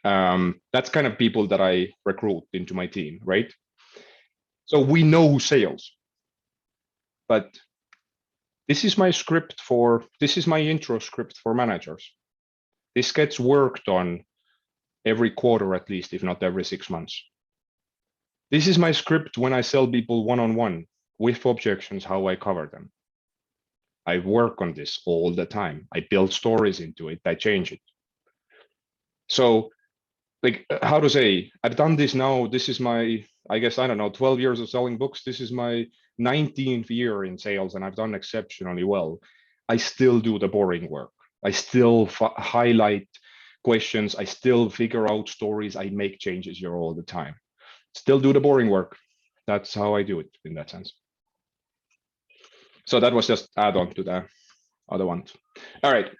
That's kind of people that I recruit into my team, right? So we know sales, but this is my intro script for managers. This gets worked on every quarter at least, if not every 6 months. This is my script when I sell people one-on-one with objections, how I cover them. I work on this all the time. I build stories into it. I change it. So, like, how to say, I've done this now. This is my, I guess, I don't know, 12 years of selling books. This is my 19th year in sales, and I've done exceptionally well. I still do the boring work. I still highlight questions. I still figure out stories. I make changes here all the time. Still do the boring work. That's how I do it in that sense. So that was just add on to the other ones. All right.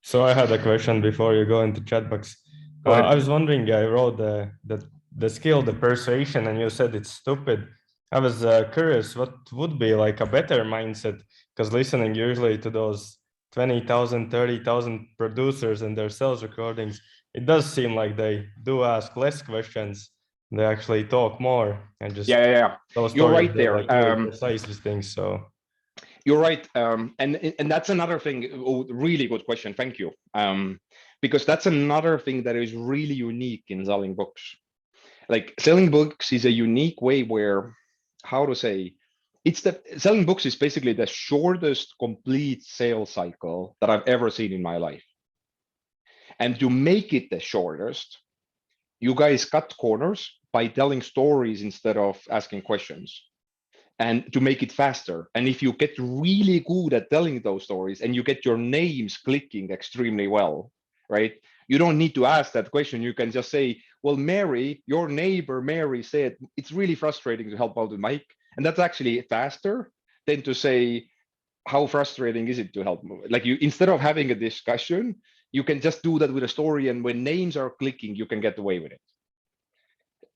So I had a question before you go into chat box. I was wondering, I wrote the skill, the persuasion, and you said it's stupid. I was curious, what would be like a better mindset? Because listening usually to those 20,000, 30,000 producers and their sales recordings, it does seem like they do ask less questions. They actually talk more and just
You're right there.
Like really precise with things. So
you're right, and that's another thing. Oh, really good question. Thank you. Because that's another thing that is really unique in selling books. Like selling books is a unique way where, how to say, selling books is basically the shortest complete sales cycle that I've ever seen in my life. And to make it the shortest, you guys cut corners by telling stories instead of asking questions, and to make it faster. And if you get really good at telling those stories and you get your names clicking extremely well, right? You don't need to ask that question. You can just say, well, Mary, your neighbor Mary said it's really frustrating to help out with Mike. And that's actually faster than to say, how frustrating is it to help? Like, you, instead of having a discussion, you can just do that with a story. And when names are clicking, you can get away with it.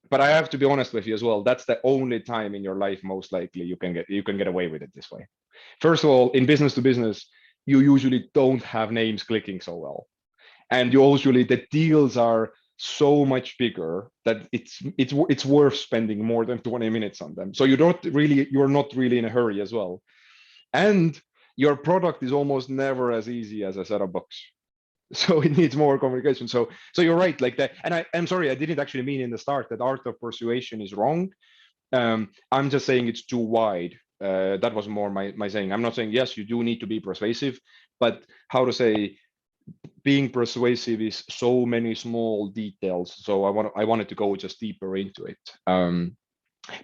But I have to be honest with you as well. That's the only time in your life, most likely, you can get away with it this way. First of all, in business to business, you usually don't have names clicking so well, and the deals are so much bigger that it's worth spending more than 20 minutes on them. So you're not really in a hurry as well, and your product is almost never as easy as a set of books. So it needs more communication. So you're right, like that. And I'm sorry, I didn't actually mean in the start that art of persuasion is wrong. I'm just saying it's too wide. That was more my saying. I'm not saying, yes, you do need to be persuasive, but how to say, being persuasive is so many small details. So I wanted to go just deeper into it.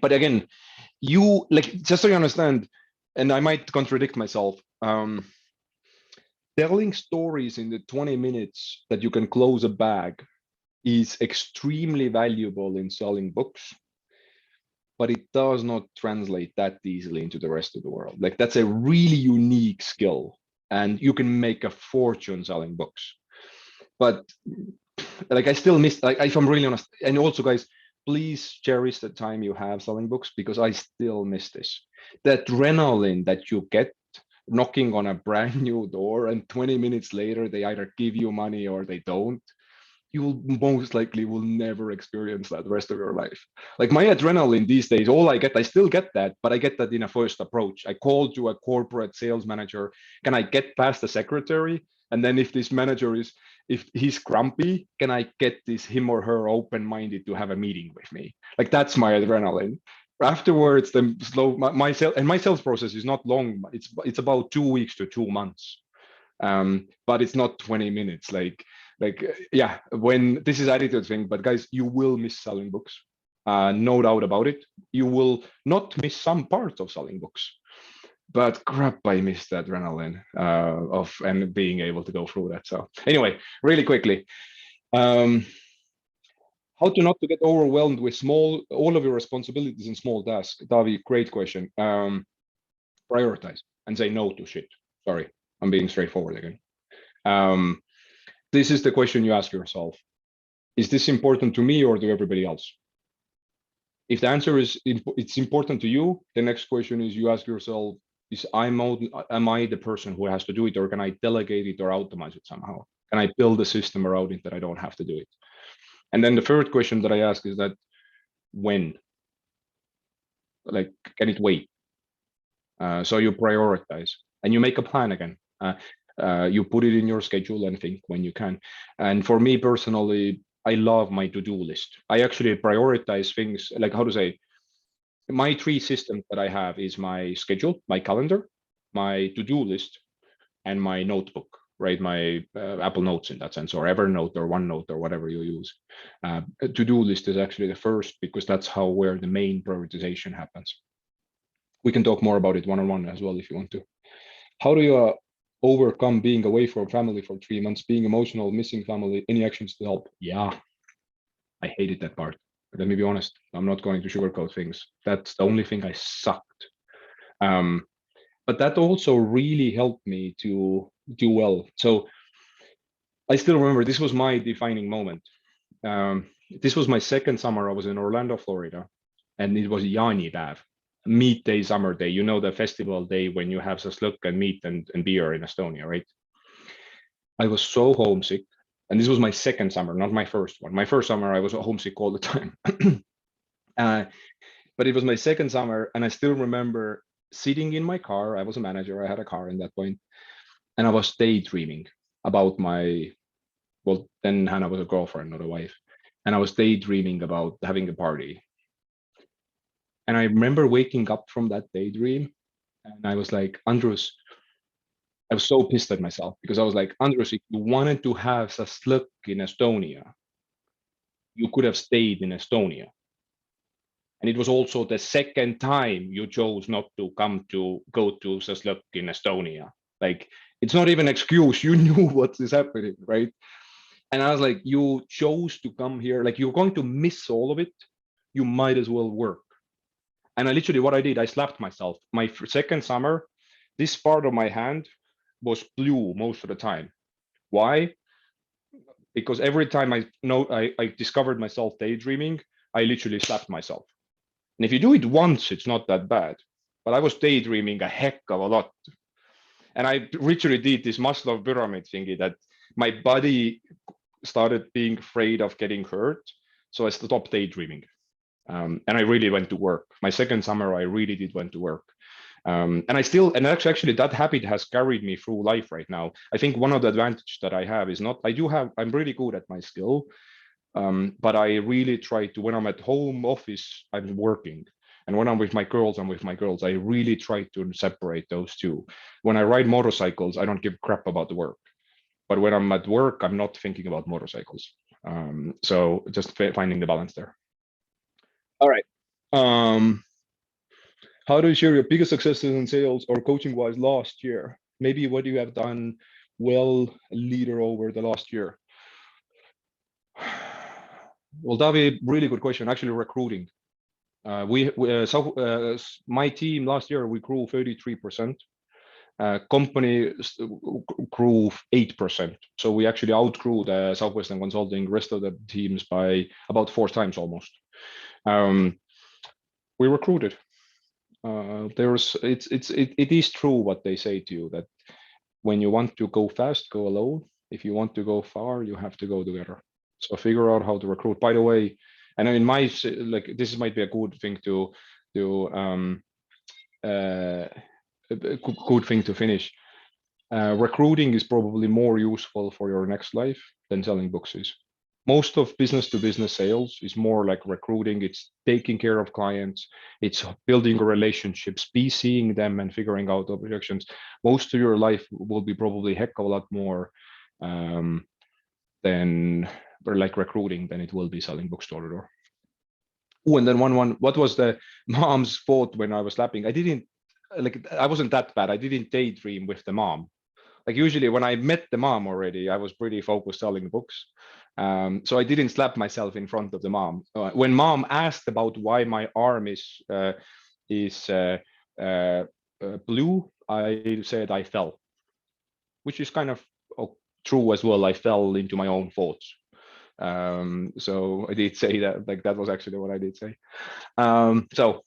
But again, you, like, just so you understand, and I might contradict myself, telling stories in the 20 minutes that you can close a bag is extremely valuable in selling books, but it does not translate that easily into the rest of the world. Like, that's a really unique skill, and you can make a fortune selling books. But like, I still miss, like, if I'm really honest, and also, guys, please cherish the time you have selling books, because I still miss this. The adrenaline that you get knocking on a brand new door, and 20 minutes later they either give you money or they don't. you will most likely will never experience that the rest of your life. Like my adrenaline these days, all I still get that, but I get that in a first approach. I call to a corporate sales manager. Can I get past the secretary? And then if this manager if he's grumpy, can I get him or her open-minded to have a meeting with me? Like that's my adrenaline. Afterwards, the slow my sales process is not long. It's about 2 weeks to 2 months. But it's not 20 minutes. Yeah, when this is attitude thing, but guys, you will miss selling books. No doubt about it. You will not miss some parts of selling books, but crap, I missed the adrenaline of and being able to go through that. So anyway, really quickly, how to not to get overwhelmed with all of your responsibilities and small tasks. Davi, great question. Prioritize and say no to shit. Sorry, I'm being straightforward again. This is the question you ask yourself. Is this important to me or to everybody else? If the answer is it's important to you, the next question is you ask yourself, am I the person who has to do it, or can I delegate it or automate it somehow? Can I build a system around it that I don't have to do it? And then the third question that I ask is that when? Like, can it wait? So you prioritize and you make a plan again. You put it in your schedule and think when you can. And for me personally, I love my to-do list. I actually prioritize things like, how to say, my 3 systems that I have is my schedule, my calendar, my to-do list, and my notebook, right? My Apple Notes in that sense, or Evernote or OneNote or whatever you use. To-do list is actually the first because that's where the main prioritization happens. We can talk more about it one-on-one as well if you want to. How do you overcome being away from family for 3 months, being emotional, missing family? Any actions to help? Yeah, I hated that part. Let me be honest. I'm not going to sugarcoat things. That's the only thing I sucked. But that also really helped me to do well. So I still remember this was my defining moment. This was my second summer. I was in Orlando, Florida, and it was Jaanipäev, meat day, summer day. You know, the festival day when you have sasluk and meat and beer in Estonia, right? I was so homesick. And this was my second summer, not my first one. My first summer, I was homesick all the time. But it was my second summer, and I still remember sitting in my car. I was a manager. I had a car in that point, and I was daydreaming about well, then Hannah was a girlfriend, not a wife. And I was daydreaming about having a party. And I remember waking up from that daydream, and I was like, Andrus, I was so pissed at myself because I was like, Andrus, if you wanted to have sasluk in Estonia, you could have stayed in Estonia. And it was also the second time you chose not to go to sasluk in Estonia. Like, it's not even an excuse. You knew what is happening, right? And I was like, you chose to come here. Like, you're going to miss all of it. You might as well work. And I literally, what I did, I slapped myself. My second summer, this part of my hand was blue most of the time. Why? Because every time I discovered myself daydreaming, I literally slapped myself. And if you do it once, it's not that bad. But I was daydreaming a heck of a lot. And I literally did this Maslow pyramid thingy that my body started being afraid of getting hurt. So I stopped daydreaming. And I really went to work. My second summer, I really did went to work. And actually that habit has carried me through life right now. I think one of the advantages that I have is I'm really good at my skill, but I really try to, when I'm at home office, I'm working. And when I'm with my girls, I'm with my girls. I really try to separate those two. When I ride motorcycles, I don't give crap about the work. But when I'm at work, I'm not thinking about motorcycles. So just finding the balance there. All right. How do you share your biggest successes in sales or coaching wise last year? Maybe what you have done well, leader, over the last year. Well, Davi, really good question. Actually, recruiting. My team last year, we grew 33%. Company grew 8%. So we actually outgrew the Southwestern Consulting rest of the teams by about 4 times almost. We recruited. It is true what they say to you that when you want to go fast, go alone. If you want to go far, you have to go together. So figure out how to recruit. By the way, and in my like this might be a good thing to good thing to finish. Recruiting is probably more useful for your next life than selling books is. Most of business to business sales is more like recruiting. It's taking care of clients. It's building relationships, seeing them and figuring out objections. Most of your life will be probably heck of a lot more than or like recruiting than it will be selling books door to door. Oh, and then what was the mom's thought when I was slapping? I wasn't that bad. I didn't daydream with the mom. Like usually when I met the mom already, I was pretty focused selling books. So I didn't slap myself in front of the mom. When mom asked about why my arm is blue, I said I fell, which is kind of true as well. I fell into my own thoughts. So I did say that, like that was actually what I did say. So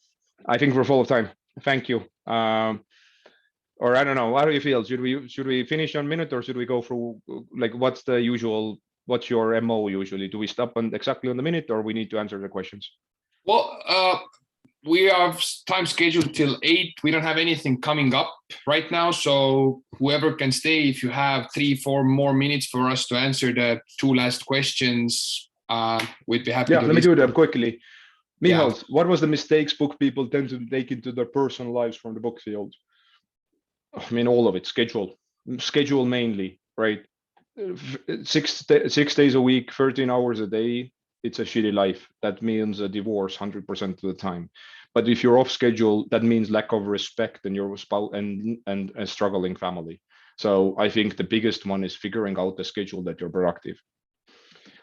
I think we're full of time. Thank you. Or I don't know, how do you feel? Should we finish on minute, or should we go through, like, what's your MO usually? Do we stop on exactly on the minute, or we need to answer the questions?
Well, we have time scheduled till 8. We don't have anything coming up right now. So whoever can stay, if you have 3-4 more minutes for us to answer the 2 last questions, we'd be happy.
Yeah, let me do them quickly. Michal,
Yeah.
what was the mistakes book people tend to take into their personal lives from the book field? I mean, all of it. Schedule mainly, right? 6 days a week, 13 hours a day. It's a shitty life. That means a divorce 100% of the time. But if you're off schedule, that means lack of respect and your spouse and a struggling family. So I think the biggest one is figuring out the schedule that you're productive.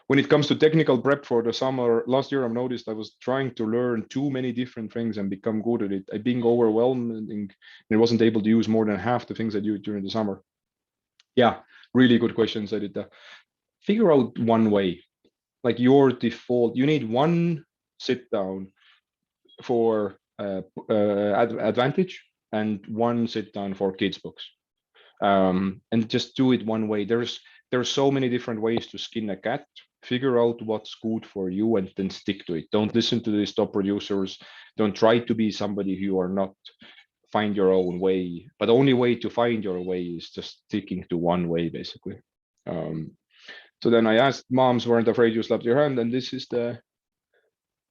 When it comes to technical prep for the summer, last year I've noticed I was trying to learn too many different things and become good at it. I being overwhelmed and wasn't able to use more than half the things I do during the summer. Yeah, really good questions, Edita. Figure out one way, like your default. You need one sit down for Advantage and one sit down for kids books, and just do it one way. There's so many different ways to skin a cat. Figure out what's good for you and then stick to it. Don't listen to these top producers. Don't try to be somebody who you are not. Find your own way, but the only way to find your way is just sticking to one way, basically. So then I asked, moms weren't afraid you slapped your hand, and this is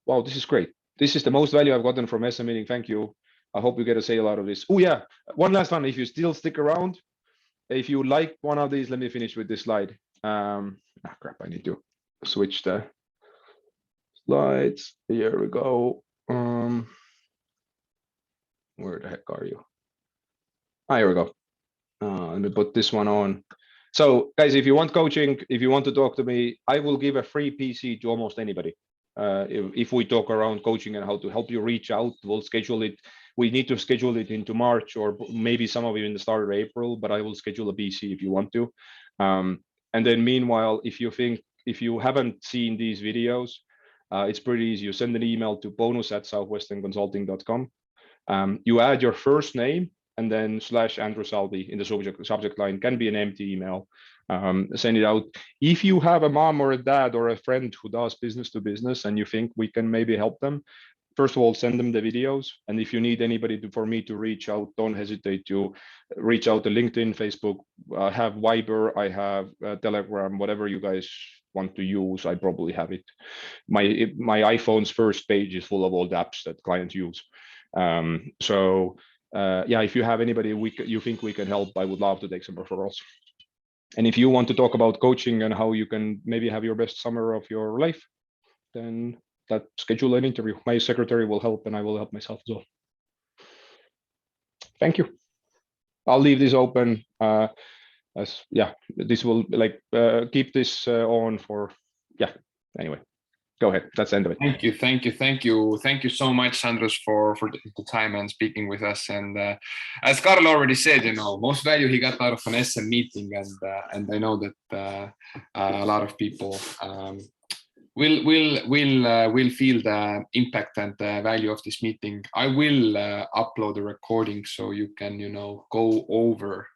wow, this is great. This is the most value I've gotten from SM meeting. Thank you. I hope you get a sale out of this. Oh yeah, one last one. If you still stick around, if you like one of these, let me finish with this slide. Crap, I need to switch the slides. Here we go. Where the heck are you? Here we go. Let me put this one on. So guys, if you want coaching, if you want to talk to me, I will give a free PC to almost anybody. If we talk around coaching and how to help you reach out, we'll schedule it. We need to schedule it into March, or maybe some of you in the start of April, but I will schedule a PC if you want to. And then meanwhile, if you haven't seen these videos, it's pretty easy. You send an email to bonus@southwesternconsulting.com. You add your first name and then /Andrew Salvi in the subject line. Can be an empty email. Send it out. If you have a mom or a dad or a friend who does business to business and you think we can maybe help them, first of all, send them the videos. And if you need anybody for me to reach out, don't hesitate to reach out to LinkedIn, Facebook. I have Viber, I have Telegram, whatever you guys want to use, I probably have it. My iPhone's first page is full of all the apps that clients use. Yeah, if you have anybody you think we can help, I would love to take some referrals. And if you want to talk about coaching and how you can maybe have your best summer of your life, then schedule an interview. My secretary will help, and I will help myself as well. Thank you. I'll leave this open. This will keep this on for anyway. Go ahead. That's the end of it.
Thank you so much, Andrus, for the time and speaking with us. And as Karl already said, most value he got out of an SM meeting, and I know that a lot of people will feel the impact and the value of this meeting. I will upload a recording so you can go over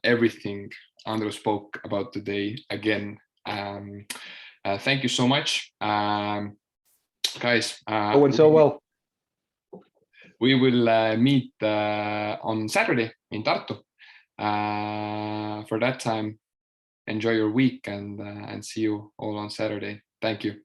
everything Andrus spoke about today again Thank you so much, guys.
Going so well.
We will meet on Saturday in Tartu. For that time, enjoy your week and see you all on Saturday. Thank you.